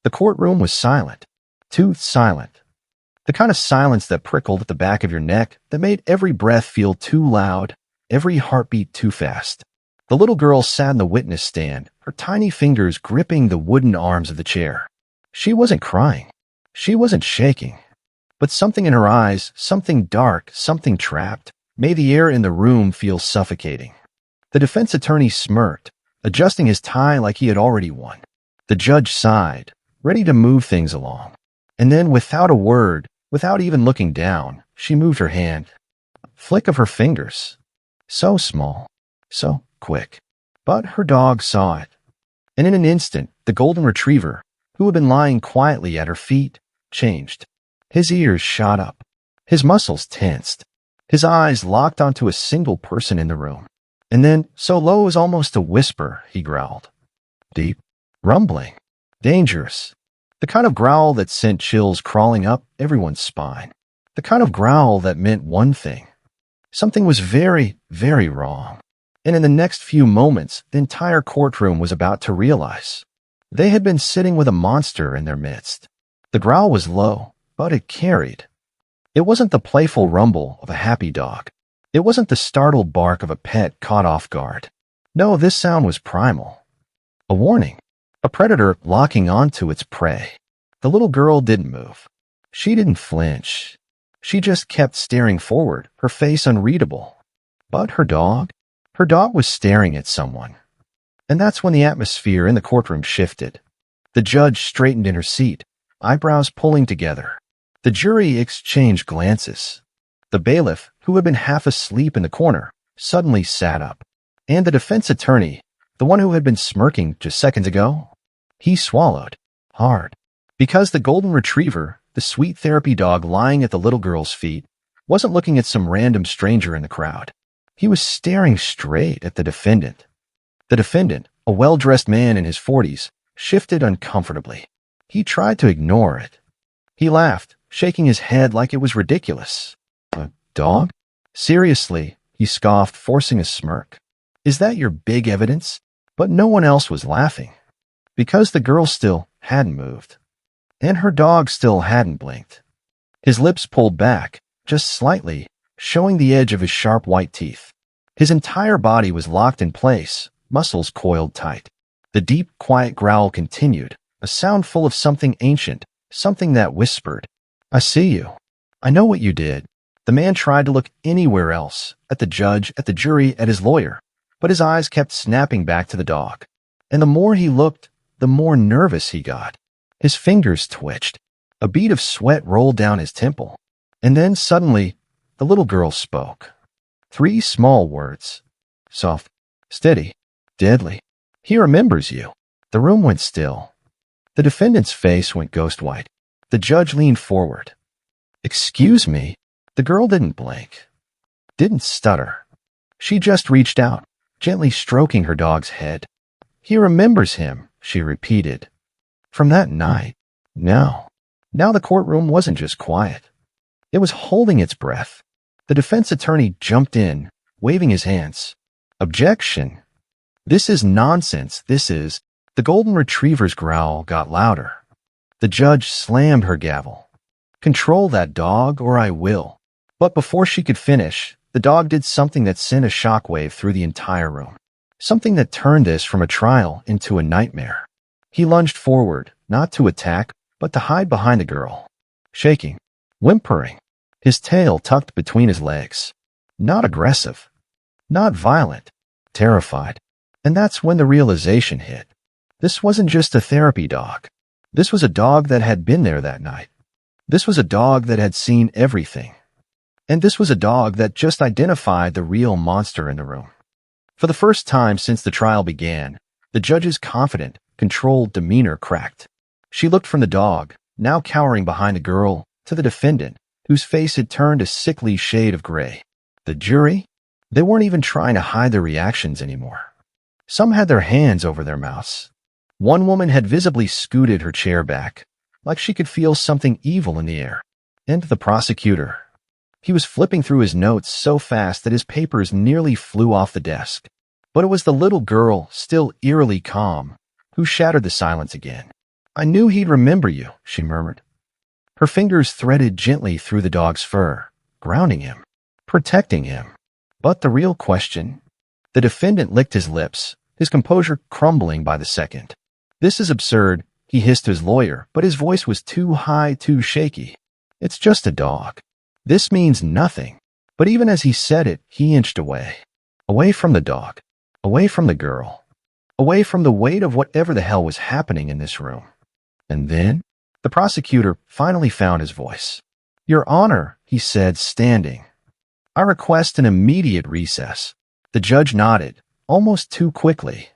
The courtroom was silent, too silent. The kind of silence that prickled at the back of your neck, that made every breath feel too loud, every heartbeat too fast. The little girl sat in the witness stand, her tiny fingers gripping the wooden arms of the chair. She wasn't crying. She wasn't shaking. But something in her eyes, something dark, something trapped, made the air in the room feel suffocating. The defense attorney smirked, adjusting his tie like he had already won. The judge sighed, ready to move things along. And then, without a word, without even looking down, she moved her hand. Flick of her fingers. So small, so quick. But her dog saw it. And in an instant, the golden retriever, who had been lying quietly at her feet, changed. His ears shot up. His muscles tensed. His eyes locked onto a single person in the room. And then, so low as almost a whisper, he growled. Deep, rumbling, dangerous. The kind of growl that sent chills crawling up everyone's spine. The kind of growl that meant one thing. Something was very, very wrong. And in the next few moments, the entire courtroom was about to realize. They had been sitting with a monster in their midst. The growl was low, but it carried. It wasn't the playful rumble of a happy dog. It wasn't the startled bark of a pet caught off guard. No, this sound was primal. A warning. A predator locking onto its prey. The little girl didn't move. She didn't flinch. She just kept staring forward, her face unreadable. But her dog was staring at someone. And that's when the atmosphere in the courtroom shifted. The judge straightened in her seat, eyebrows pulling together. The jury exchanged glances. The bailiff, who had been half asleep in the corner, suddenly sat up. And the defense attorney, the one who had been smirking just seconds ago, he swallowed hard. Because the golden retriever, the sweet therapy dog lying at the little girl's feet, wasn't looking at some random stranger in the crowd. He was staring straight at the defendant. The defendant, a well-dressed man in his 40s, shifted uncomfortably. He tried to ignore it. He laughed, shaking his head like it was ridiculous. A dog? Seriously, he scoffed, forcing a smirk. Is that your big evidence? But no one else was laughing. Because the girl still hadn't moved. And her dog still hadn't blinked. His lips pulled back, just slightly, showing the edge of his sharp white teeth. His entire body was locked in place, muscles coiled tight. The deep, quiet growl continued, a sound full of something ancient, something that whispered, I see you. I know what you did. The man tried to look anywhere else, at the judge, at the jury, at his lawyer, but his eyes kept snapping back to the dog. And the more he looked, the more nervous he got. His fingers twitched. A bead of sweat rolled down his temple. And then suddenly, the little girl spoke. 3 small words. Soft, steady, deadly. He remembers you. The room went still. The defendant's face went ghost white. The judge leaned forward. Excuse me. The girl didn't blink. Didn't stutter. She just reached out, gently stroking her dog's head. He remembers him, she repeated. From that night. Now the courtroom wasn't just quiet. It was holding its breath. The defense attorney jumped in, waving his hands. Objection. This is nonsense. This is... The golden retriever's growl got louder. The judge slammed her gavel. Control that dog or I will. But before she could finish, the dog did something that sent a shockwave through the entire room. Something that turned this from a trial into a nightmare. He lunged forward, not to attack, but to hide behind the girl. Shaking, whimpering, his tail tucked between his legs. Not aggressive. Not violent. Terrified. And that's when the realization hit. This wasn't just a therapy dog. This was a dog that had been there that night. This was a dog that had seen everything. And this was a dog that just identified the real monster in the room. For the first time since the trial began, the judge's confident, controlled demeanor cracked. She looked from the dog, now cowering behind the girl, to the defendant, whose face had turned a sickly shade of gray. The jury? They weren't even trying to hide their reactions anymore. Some had their hands over their mouths. One woman had visibly scooted her chair back, like she could feel something evil in the air. And the prosecutor. He was flipping through his notes so fast that his papers nearly flew off the desk. But it was the little girl, still eerily calm, who shattered the silence again. I knew he'd remember you, she murmured. Her fingers threaded gently through the dog's fur, grounding him, protecting him. But the real question? The defendant licked his lips, his composure crumbling by the second. This is absurd, he hissed to his lawyer, but his voice was too high, too shaky. It's just a dog. This means nothing. But even as he said it, he inched away. Away from the dog. Away from the girl. Away from the weight of whatever the hell was happening in this room. And then, the prosecutor finally found his voice. Your Honor, he said, standing. I request an immediate recess. The judge nodded, almost too quickly.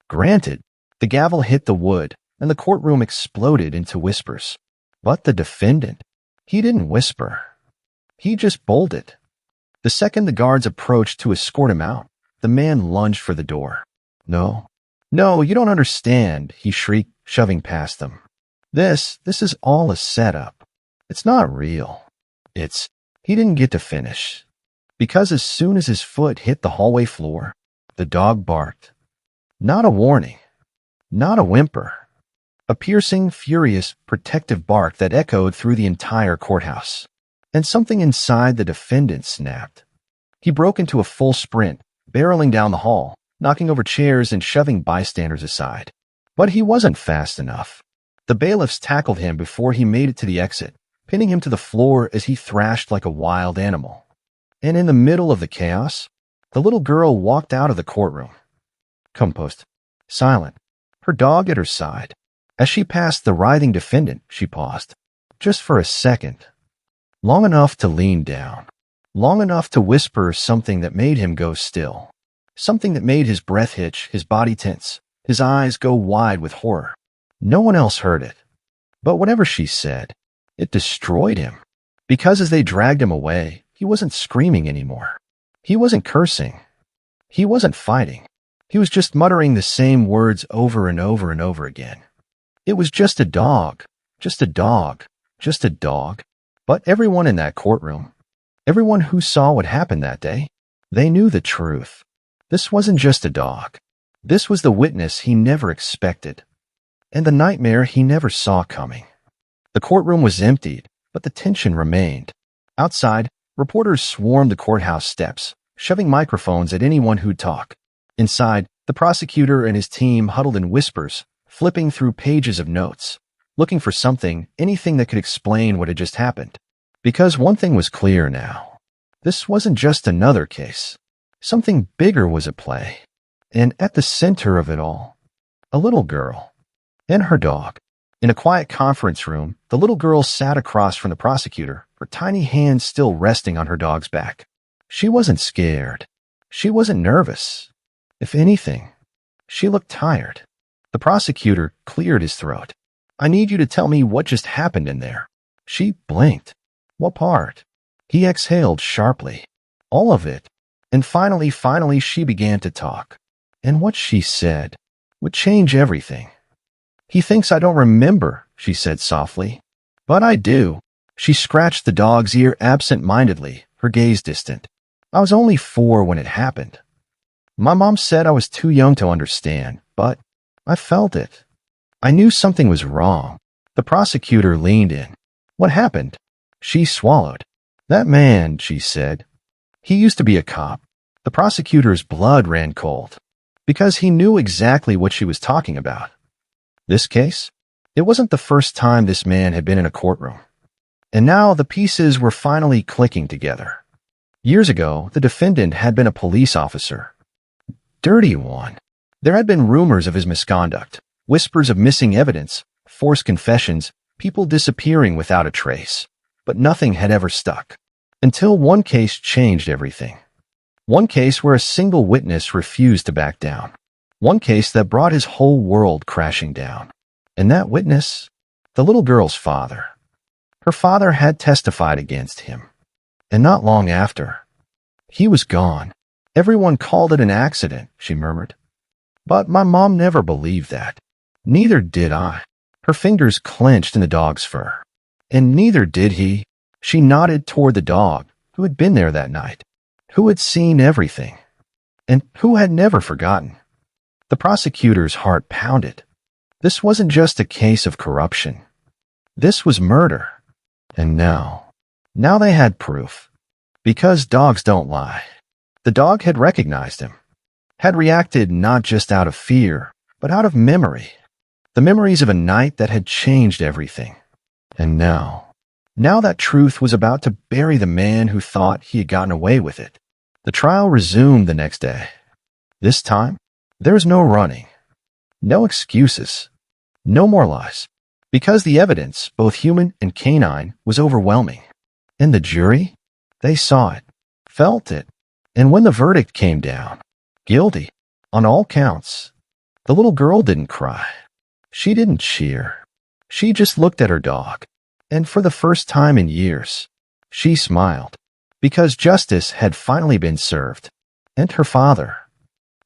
Granted. The gavel hit the wood, and the courtroom exploded into whispers. But the defendant, he didn't whisper. He just bolted. The second the guards approached to escort him out, the man lunged for the door. No, you don't understand, he shrieked, shoving past them. This is all a setup. It's not real. He didn't get to finish. Because as soon as his foot hit the hallway floor, the dog barked. Not a warning. Not a whimper. A piercing, furious, protective bark that echoed through the entire courthouse. And something inside the defendant snapped. He broke into a full sprint, barreling down the hall, knocking over chairs and shoving bystanders aside. But he wasn't fast enough. The bailiffs tackled him before he made it to the exit, pinning him to the floor as he thrashed like a wild animal. And in the middle of the chaos, the little girl walked out of the courtroom. Composed, silent, her dog at her side. As she passed the writhing defendant, she paused, just for a second. Long enough to lean down. Long enough to whisper something that made him go still. Something that made his breath hitch, his body tense, his eyes go wide with horror. No one else heard it. But whatever she said, it destroyed him. Because as they dragged him away, he wasn't screaming anymore. He wasn't cursing. He wasn't fighting. He was just muttering the same words over and over and over again. It was just a dog, just a dog, just a dog. But everyone in that courtroom, everyone who saw what happened that day, they knew the truth. This wasn't just a dog. This was the witness he never expected, and the nightmare he never saw coming. The courtroom was emptied, but the tension remained. Outside, reporters swarmed the courthouse steps, shoving microphones at anyone who'd talk. Inside, the prosecutor and his team huddled in whispers, flipping through pages of notes, looking for something, anything that could explain what had just happened. Because one thing was clear now. This wasn't just another case. Something bigger was at play. And at the center of it all, a little girl and her dog. In a quiet conference room, the little girl sat across from the prosecutor, her tiny hands still resting on her dog's back. She wasn't scared. She wasn't nervous. If anything, she looked tired. The prosecutor cleared his throat. I need you to tell me what just happened in there. She blinked. What part? He exhaled sharply. All of it. And finally, she began to talk. And what she said would change everything. He thinks I don't remember, she said softly. But I do. She scratched the dog's ear absent-mindedly, her gaze distant. I was only 4 when it happened. My mom said I was too young to understand, but I felt it. I knew something was wrong. The prosecutor leaned in. What happened? She swallowed. That man, she said. He used to be a cop. The prosecutor's blood ran cold, because he knew exactly what she was talking about. This case? It wasn't the first time this man had been in a courtroom. And now the pieces were finally clicking together. Years ago, the defendant had been a police officer. Dirty one. There had been rumors of his misconduct, whispers of missing evidence, forced confessions, people disappearing without a trace. But nothing had ever stuck. Until one case changed everything. One case where a single witness refused to back down. One case that brought his whole world crashing down. And that witness, the little girl's father. Her father had testified against him. And not long after, he was gone. Everyone called it an accident, she murmured. But my mom never believed that. Neither did I. Her fingers clenched in the dog's fur. And neither did he. She nodded toward the dog, who had been there that night, who had seen everything, and who had never forgotten. The prosecutor's heart pounded. This wasn't just a case of corruption. This was murder. And now they had proof. Because dogs don't lie. The dog had recognized him, had reacted not just out of fear, but out of memory. The memories of a night that had changed everything. And now that truth was about to bury the man who thought he had gotten away with it. The trial resumed the next day. This time, there was no running, no excuses, no more lies, because the evidence, both human and canine, was overwhelming. And the jury, they saw it, felt it, and when the verdict came down, guilty, on all counts, the little girl didn't cry. She didn't cheer. She just looked at her dog, and for the first time in years, she smiled, because justice had finally been served, and her father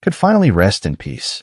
could finally rest in peace.